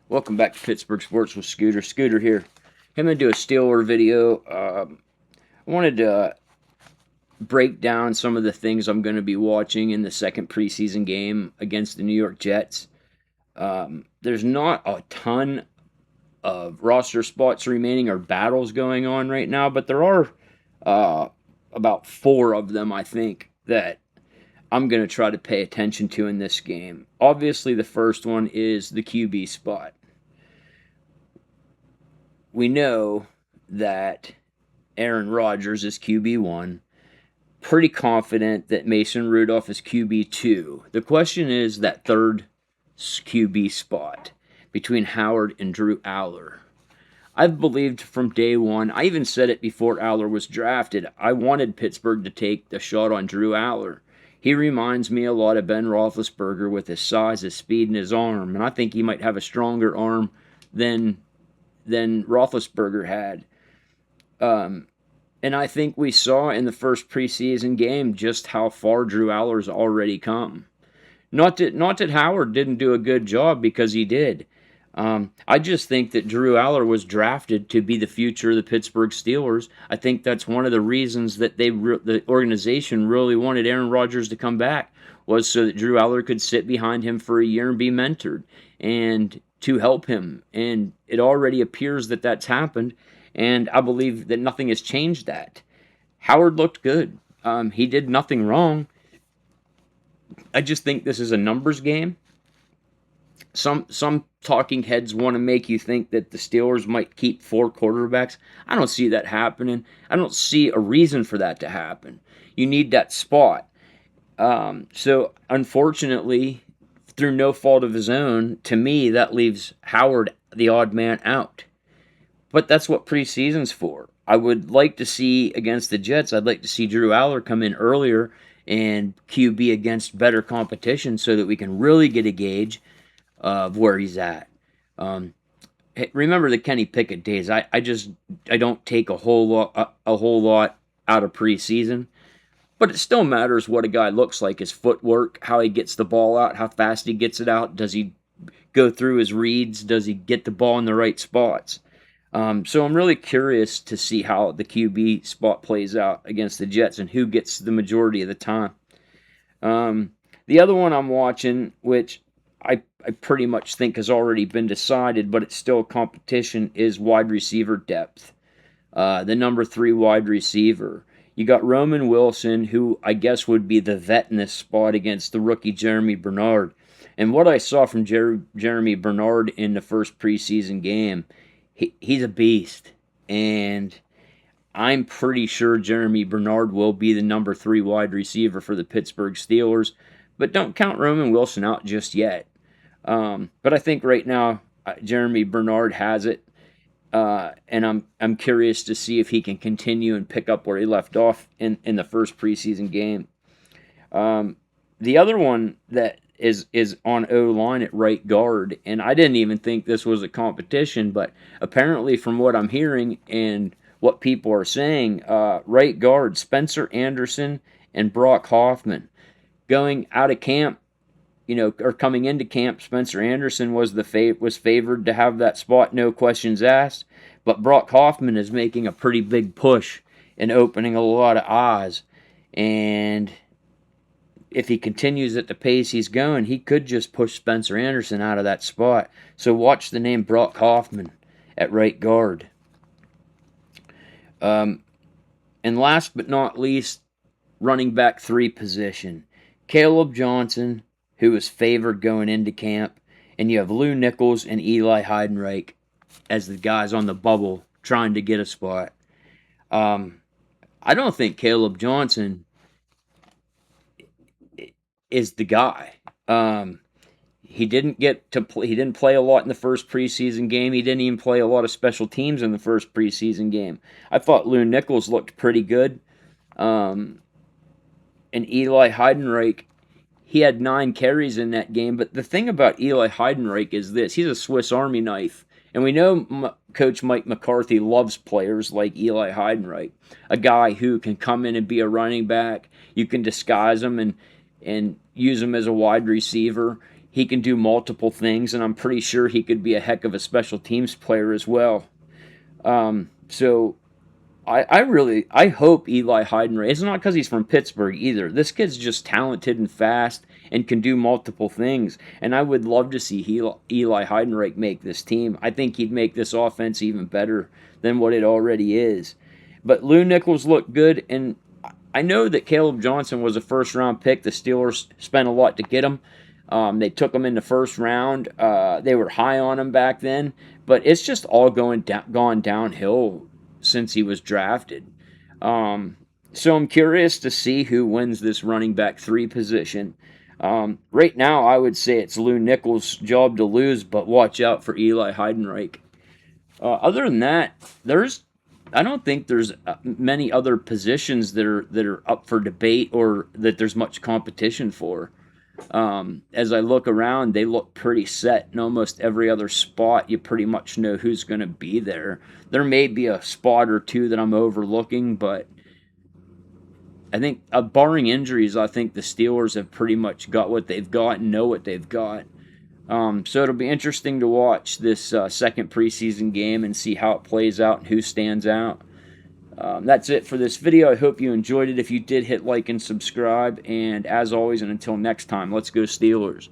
Welcome back to Pittsburgh Sports with Scooter. Scooter here. I'm going to do a Steeler video. I wanted to break down some of the things I'm going to be watching in the second preseason game against the New York Jets. There's not a ton of roster spots remaining or battles going on right now, but there are about four of them, I think, that I'm going to try to pay attention to in this game. Obviously, the first one is the QB spot. We know that Aaron Rodgers is QB1. Pretty confident that Mason Rudolph is QB2. The question is that third QB spot between Howard and Drew Aller. I've believed from day one, I even said it before Aller was drafted, I wanted Pittsburgh to take the shot on Drew Aller. He reminds me a lot of Ben Roethlisberger with his size, his speed, and his arm, and I think he might have a stronger arm than Roethlisberger had. And I think we saw in the first preseason game just how far Drew Aller's already come. Not that Howard didn't do a good job, because he did. I just think that Drew Aller was drafted to be the future of the Pittsburgh Steelers. I think that's one of the reasons that the organization really wanted Aaron Rodgers to come back, was so that Drew Aller could sit behind him for a year and be mentored and to help him. And it already appears that that's happened, and I believe that nothing has changed that. Howard looked good. He did nothing wrong. I just think this is a numbers game. Some talking heads want to make you think that the Steelers might keep four quarterbacks. I don't see that happening. I don't see a reason for that to happen. You need that spot. So unfortunately, through no fault of his own, to me, that leaves Howard the odd man out. But that's what preseason's for. I would like to see, against the Jets, I'd like to see Drew Aller come in earlier and QB against better competition, so that we can really get a gauge of where he's at. Remember the Kenny Pickett days. I don't take a whole lot out of preseason, but it still matters what a guy looks like, his footwork, how he gets the ball out, how fast he gets it out. Does he go through his reads? Does he get the ball in the right spots? So I'm really curious to see how the QB spot plays out against the Jets and who gets the majority of the time. The other one I'm watching, which I pretty much think has already been decided, but it's still a competition, is wide receiver depth. The number 3 wide receiver. You got Roman Wilson, who I guess would be the vet in this spot against the rookie Jeremy Bernard. And what I saw from Jeremy Bernard in the first preseason game, he's a beast. And I'm pretty sure Jeremy Bernard will be the number 3 wide receiver for the Pittsburgh Steelers. But don't count Roman Wilson out just yet. But I think right now Jeremy Bernard has it, and I'm curious to see if he can continue and pick up where he left off in the first preseason game. The other one that is on O-line at right guard, and I didn't even think this was a competition, but apparently from what I'm hearing and what people are saying, right guard Spencer Anderson and Brock Hoffman. Going out of camp, or coming into camp, Spencer Anderson was favored to have that spot, no questions asked. But Brock Hoffman is making a pretty big push and opening a lot of eyes. And if he continues at the pace he's going, he could just push Spencer Anderson out of that spot. So watch the name Brock Hoffman at right guard. And last but not least, running back 3 position. Caleb Johnson, who was favored going into camp, and you have Lou Nichols and Eli Heidenreich as the guys on the bubble trying to get a spot. I don't think Caleb Johnson is the guy. He didn't get to play. He didn't play a lot in the first preseason game. He didn't even play a lot of special teams in the first preseason game. I thought Lou Nichols looked pretty good. And Eli Heidenreich, he had 9 carries in that game. But the thing about Eli Heidenreich is this: he's a Swiss Army knife. And we know Coach Mike McCarthy loves players like Eli Heidenreich, a guy who can come in and be a running back. You can disguise him and use him as a wide receiver. He can do multiple things, and I'm pretty sure he could be a heck of a special teams player as well. So I hope Eli Heidenreich. It's not because he's from Pittsburgh either. This kid's just talented and fast and can do multiple things. And I would love to see Eli Heidenreich make this team. I think he'd make this offense even better than what it already is. But Lou Nichols looked good, and I know that Caleb Johnson was a first-round pick. The Steelers spent a lot to get him. They took him in the first round. They were high on him back then, but it's just all gone downhill since he was drafted. So I'm curious to see who wins this running back 3 position. Right now, I would say it's Lou Nichols' job to lose, but watch out for Eli Heidenreich. Other than that, I don't think there's many other positions that are up for debate or that there's much competition for. As I look around, they look pretty set. In almost every other spot, you pretty much know who's going to be there. There may be a spot or two that I'm overlooking, but I think, barring injuries, I think the Steelers have pretty much got what they've got and know what they've got. So it'll be interesting to watch this second preseason game and see how it plays out and who stands out. That's it for this video. I hope you enjoyed it. If you did, hit like and subscribe. And as always, and until next time, let's go Steelers.